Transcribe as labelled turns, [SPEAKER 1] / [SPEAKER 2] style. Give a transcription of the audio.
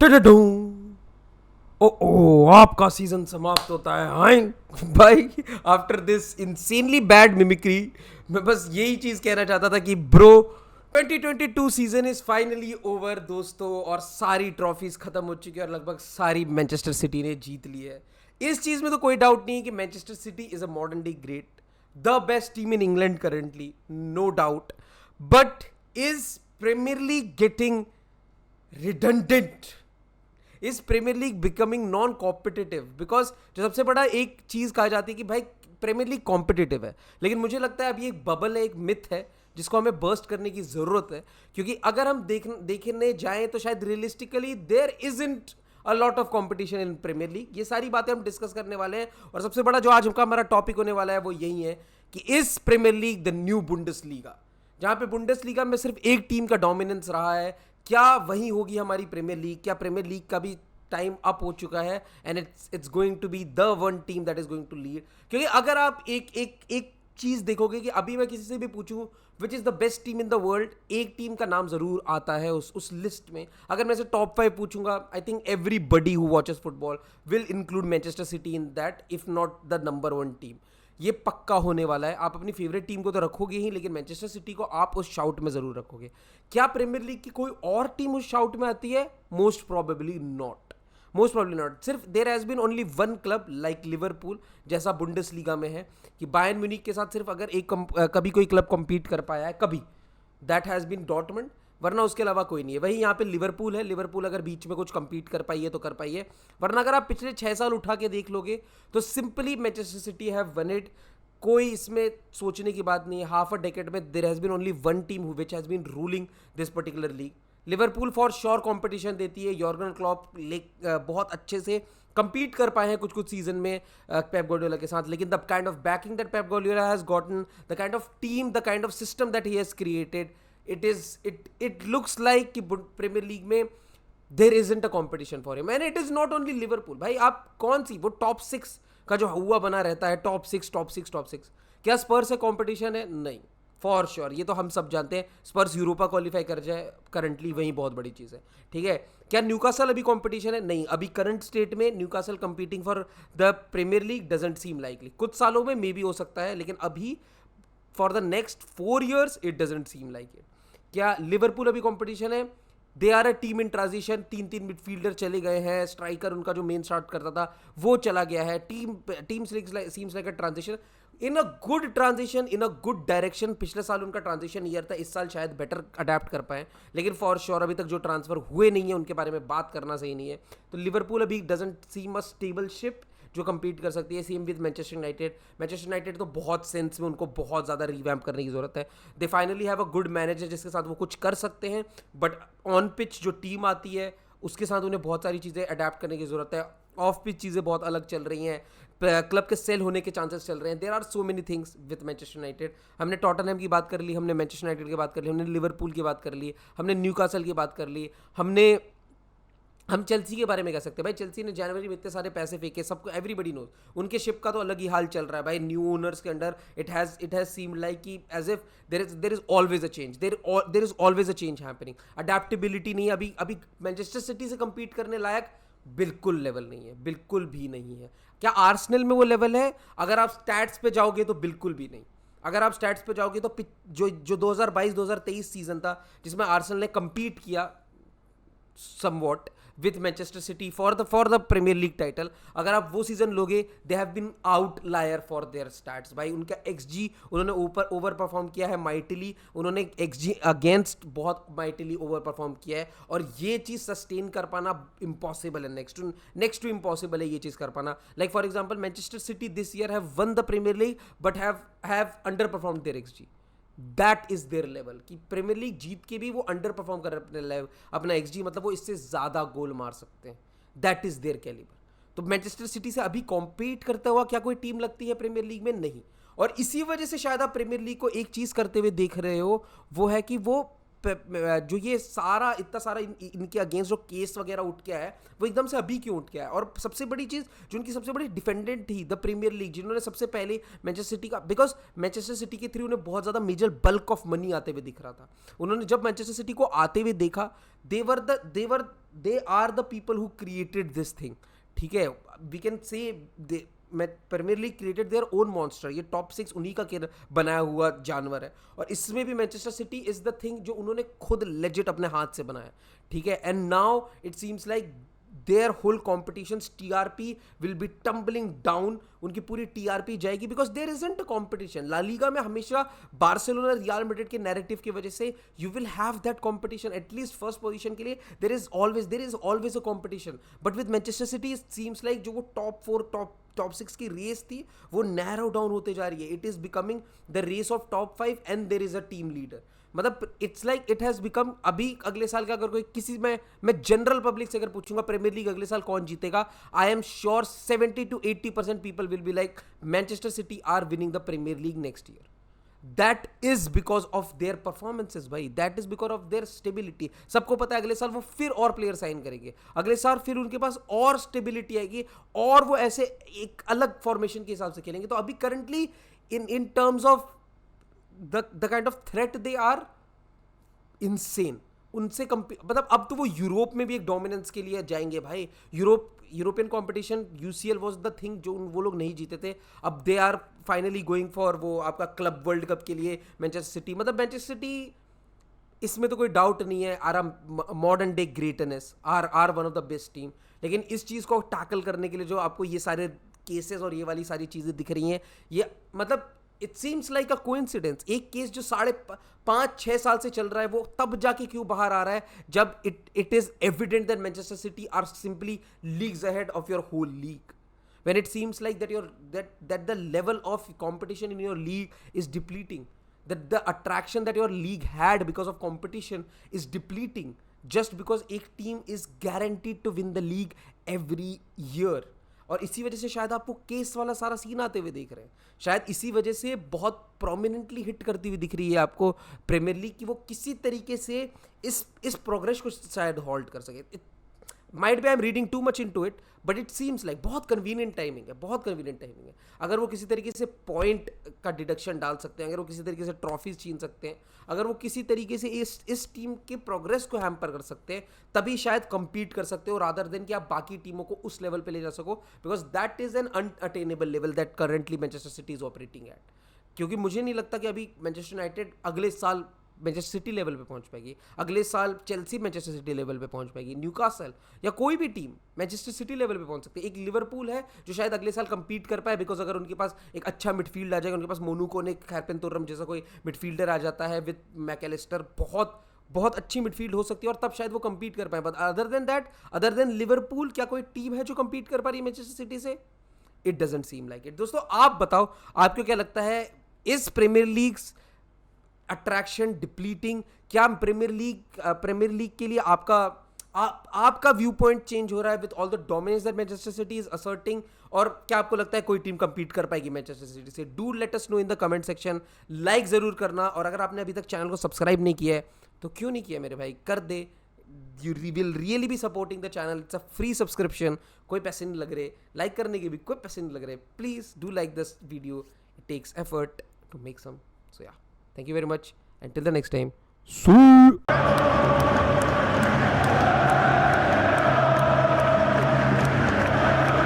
[SPEAKER 1] टडडू। ओ ओ आपका सीजन समाप्त होता है हाय भाई। After this insanely bad mimicry मैं बस यही चीज कहना चाहता था कि bro 2022 season is finally over दोस्तों, और सारी ट्रॉफीज खत्म हो चुकी है और लगभग सारी मैनचेस्टर सिटी ने जीत ली है। इस चीज में तो कोई डाउट नहीं है कि Manchester City is a modern day great, the best team in England currently, no doubt. But is Premier League getting redundant? Is Premier League becoming non competitive? Because जो सबसे बड़ा एक चीज कहा जाती है कि भाई प्रीमियर लीग कॉम्पिटिटिव है, लेकिन मुझे लगता है अभी एक बबल है, एक मिथ है जिसको हमें बर्स्ट करने की जरूरत है। क्योंकि अगर हम देखने जाएं तो शायद realistically there isn't a lot of competition in Premier League. ये सारी बातें हम डिस्कस करने वाले हैं, और सबसे बड़ा जो आज का हमारा टॉपिक होने वाला है वो यही है कि इस Premier League the new Bundesliga, जहां पे बुंडेसलीगा में सिर्फ एक टीम का डोमिनेंस रहा है, क्या वही होगी हमारी प्रीमियर लीग? क्या प्रीमियर लीग का भी टाइम अप हो चुका है and it's going to be the one team that is going to lead? क्योंकि अगर आप एक चीज देखोगे कि अभी मैं किसी से भी पूछूं which is the best team in the world, एक टीम का नाम जरूर आता है उस लिस्ट में। अगर मैं से टॉप 5 पूछूंगा, I think everybody who watches football will include Manchester city in that, if not the number 1 team. ये पक्का होने वाला है। आप अपनी फेवरेट टीम को तो रखोगे ही, लेकिन मैनचेस्टर सिटी को आप उस शाउट में जरूर रखोगे। क्या प्रीमियर लीग की कोई और टीम उस शाउट में आती है? Most probably not, most probably not. सिर्फ there has been only one club like Liverpool, जैसा बुंडेसलीगा में है कि बायर्न म्यूनिख के साथ सिर्फ अगर कभी कोई क्लब compete कर पाया है कभी, दैट हैज बीन डॉर्टमंड, वरना उसके अलावा कोई नहीं है। वही यहाँ पे लिवरपूल है, लिवरपूल अगर बीच में कुछ compete कर पाई है तो कर पाई है, वरना अगर आप पिछले 6 साल उठा के देख लोगे तो simply Manchester City have won it. कोई इसमें सोचने की बात नहीं है। हाफ अ डेकेड में there has been only one team which has been ruling this particular league. Liverpool for sure competition देती है, यॉर्गन क्लॉप बहुत अच्छे से compete कर पाए हैं कुछ कुछ सीजन में पेप गार्डियोला के साथ, लेकिन the kind of backing that Pep Guardiola has gotten, the kind of team, the kind of system that he has created, it looks like कि प्रीमियर लीग में there isn't a competition for him. And it is not only Liverpool भाई, आप कौन सी वो top 6 का जो हुआ बना रहता है, टॉप 6 टॉप 6 टॉप 6, क्या स्पर्स से कंपटीशन है? नहीं, फॉर श्योर ये तो हम सब जानते हैं। स्पर्स यूरोपा क्वालिफाई कर जाए करंटली, वही बहुत बड़ी चीज़ है, ठीक है। क्या न्यूकासल अभी कंपटीशन है? नहीं, अभी करंट स्टेट में Newcastle competing for the Premier League doesn't seem likely. कुछ सालों में मे बी हो सकता है, लेकिन अभी for the next 4 years it doesn't seem like it. क्या लिवरपूल अभी कंपटीशन है? They are a team in transition, 3 midfielder चले गए हैं, स्ट्राइकर उनका जो मेन स्टार्ट करता था वो चला गया है, team seems like a transition, in a good transition, in a good direction. पिछले साल उनका ट्रांजिशन ईयर था, इस साल शायद बेटर अडेप्ट कर पाए, लेकिन फॉर श्योर अभी तक जो ट्रांसफर हुए नहीं है उनके बारे में बात करना सही नहीं है। तो लिवरपूल अभी doesn't seam a stable ship जो compete कर सकती है। Same with Manchester United. Manchester United तो बहुत सेंस में उनको बहुत ज़्यादा रिवैम्प करने की जरूरत है। They finally have a good manager जिसके साथ वो कुछ कर सकते हैं, बट ऑन पिच जो टीम आती है उसके साथ उन्हें बहुत सारी चीज़ें अडेप्ट करने की जरूरत है। ऑफ पिच चीज़ें बहुत अलग चल रही हैं, क्लब के सेल होने के चांसेस चल रहे हैं। There are so many things with Manchester United. हमने टॉटनहम की बात कर ली, हमने मैनचेस्टर यूनाइटेड की बात कर ली, हमने लिवरपूल की बात कर ली, हमने न्यूकासल की बात कर ली, हम चेल्सी के बारे में कह सकते हैं भाई। चेल्सी ने जनवरी में इतने सारे पैसे फेंके, सबको एवरीबडी नोज, उनके शिप का तो अलग ही हाल चल रहा है भाई। न्यू ओनर्स के under it has seemed like कि as if there is always a change, there is always a change happening. Adaptability नहीं, अभी मैनचेस्टर सिटी से compete करने लायक बिल्कुल लेवल नहीं है, बिल्कुल भी नहीं है। क्या आर्सेनल में वो लेवल है? अगर आप स्टैट्स पे जाओगे तो बिल्कुल भी नहीं। अगर आप स्टैट्स पे जाओगे तो जो 2022-2023 सीजन था जिसमें आर्सेनल ने compete किया somewhat with Manchester City for the Premier League title, अगर आप वो सीजन लोगे, they have been outlier for their stats भाई। उनका XG उन्होंने ऊपर ओवर परफॉर्म किया है माइटिली, उन्होंने XG अगेंस्ट बहुत माइटिली ओवर परफॉर्म किया है, और ये चीज़ सस्टेन कर पाना इम्पॉसिबल है, नेक्स्ट टू इम्पॉसिबल है ये चीज़ कर पाना। Like for example Manchester City this year have won the Premier League but have underperform their XG। That is their level कि प्रीमियर लीग जीत के भी वो अंडर परफॉर्म कर रहे हैं अपना XG, मतलब वो इससे ज्यादा गोल मार सकते हैं। That is their calibre. तो मैनचेस्टर सिटी से अभी कॉम्पीट करता हुआ क्या कोई टीम लगती है प्रीमियर लीग में? नहीं। और इसी वजह से शायद आप प्रीमियर लीग को एक चीज करते हुए देख रहे हो, वो है कि वो जो ये सारा इतना सारा इनके अगेंस्ट जो केस वगैरह उठ के आया है वो एकदम से अभी क्यों उठ के आया? और सबसे बड़ी चीज़ जो उनकी सबसे बड़ी डिफेंडेंट थी द प्रीमियर लीग, जिन्होंने सबसे पहले मैनचेस्टर सिटी का, बिकॉज मैनचेस्टर सिटी के थ्रू उन्हें बहुत ज़्यादा मेजर बल्क ऑफ मनी आते हुए दिख रहा था। उन्होंने जब मैनचेस्टर सिटी को आते हुए देखा, they are the people who created this thing, ठीक है, we can say Premier League created their own monster. ये टॉप 6 उन्हीं का बनाया हुआ जानवर है, और इसमें भी Manchester City is the thing जो उन्होंने खुद लेजिट अपने हाथ से बनाया, ठीक है। And now it seems like their whole competitions TRP will be tumbling down, उनकी पूरी टीआरपी जाएगी because there isn't a competition. La Liga में हमेशा बार्सिलोना रियल मैड्रिड के नैरेटिव की वजह से you will have that competition, at least first position के लिए there is always a competition. But with Manchester City it seems like जो वो टॉप 4 टॉप 6 की रेस थी वो नैरो डाउन होते जा रही है। It is becoming the race of top 5 and there is a team leader. मतलब it's like it has become, अभी अगले साल का अगर कोई किसी मैं जनरल पब्लिक से अगर पूछूंगा प्रीमियर लीग अगले साल कौन जीतेगा, I am sure 70 to 80% people will be like Manchester City are winning the Premier League next year. That is because of their performances भाई, that is because of their stability. सबको पता है अगले साल वो फिर और प्लेयर साइन करेंगे, अगले साल फिर उनके पास और स्टेबिलिटी आएगी और वो ऐसे एक अलग फॉर्मेशन के हिसाब से खेलेंगे। तो अभी currently in terms of the kind of threat they are insane, उनसे मतलब अब तो वो यूरोप में भी एक डोमिनेंस के लिए जाएंगे भाई। European competition UCL was the thing जो वो लोग नहीं जीते थे, अब they are finally going for वो आपका क्लब वर्ल्ड कप के लिए मैनचेस्टर सिटी। मतलब मैनचेस्टर सिटी, इसमें तो कोई डाउट नहीं है, are modern day greatness, are one of the best team. लेकिन इस चीज़ को टैकल करने के लिए जो आपको ये सारे केसेस और ये वाली सारी चीज़ें दिख रही हैं, ये मतलब it seems like a coincidence. एक केस जो 5-6 साल से चल रहा है वो तब जाके क्यों बाहर आ रहा है जब it is evident that Manchester City are simply leagues ahead of your whole league, when it seems like that the level of competition in your league is depleting, that the attraction that your league had because of competition is depleting just because एक team is guaranteed to win the league every year। और इसी वजह से शायद आपको case वाला सारा scene आते हुए देख रहे हैं, शायद इसी वजह से बहुत प्रोमिनेंटली हिट करती हुई दिख रही है आपको प्रीमियर लीग की, वो किसी तरीके से इस प्रोग्रेस को शायद हॉल्ट कर सके। Might be I am reading too much into it, but it seems like बहुत कन्वीनियंट टाइमिंग है, बहुत कन्वीनियंट टाइमिंग है। अगर वो किसी तरीके से पॉइंट का डिडक्शन डाल सकते हैं, अगर वो किसी तरीके से ट्रॉफीज छीन सकते हैं, अगर वो किसी तरीके से इस टीम के प्रोग्रेस को हैम्पर कर सकते हैं, तभी शायद compete कर सकते हो रादर देन कि आप बाकी टीमों को उस लेवल पे ले जा सको, because that is an unattainable level that currently Manchester City is operating eight. क्योंकि मुझे नहीं लगता कि अभी मैनचेस्टर यूनाइटेड अगले साल मैनचेस्टर सिटी लेवल पे पहुंच पाएगी, अगले साल चेल्सी मैनचेस्टर सिटी लेवल पे पहुंच पाएगी, न्यूकासल या कोई भी टीम मैनचेस्टर सिटी लेवल पे पहुंच सकती है। एक लिवरपूल है जो शायद अगले साल compete कर पाए, बिकॉज अगर उनके पास एक अच्छा मिडफील्ड आ जाएगा, उनके पास मोनूको ने खैरपेन तुर्रम जैसा कोई मिडफील्डर आ जाता है विद मैकेलिस्टर, बहुत बहुत अच्छी मिडफील्ड हो सकती है और तब शायद वो compete कर पाए। बट अदर देन लिवरपूल, क्या कोई टीम है जो compete कर पा रही है मैनचेस्टर सिटी से? It doesn't seem like it. दोस्तों आप बताओ, आपको क्या लगता है, इस प्रीमियर लीग्स अट्रैक्शन डिप्लीटिंग? क्या प्रीमियर लीग के लिए आपका व्यू पॉइंट चेंज हो रहा है with all the dominance that Manchester City is asserting? और क्या आपको लगता है कोई टीम compete कर पाएगी मैनचेस्टर सिटी से? Do let us know in the comment section. Like जरूर करना, और अगर आपने अभी तक चैनल को सब्सक्राइब नहीं किया है तो क्यों नहीं किया मेरे भाई, कर दे। You will really be supporting the channel, it's a free subscription, कोई पैसे नहीं लग रहे, लाइक करने के भी कोई पैसे नहीं लग रहे। Please do like this video, it takes effort to make some. So yeah, thank you very much. Until the next time, see you.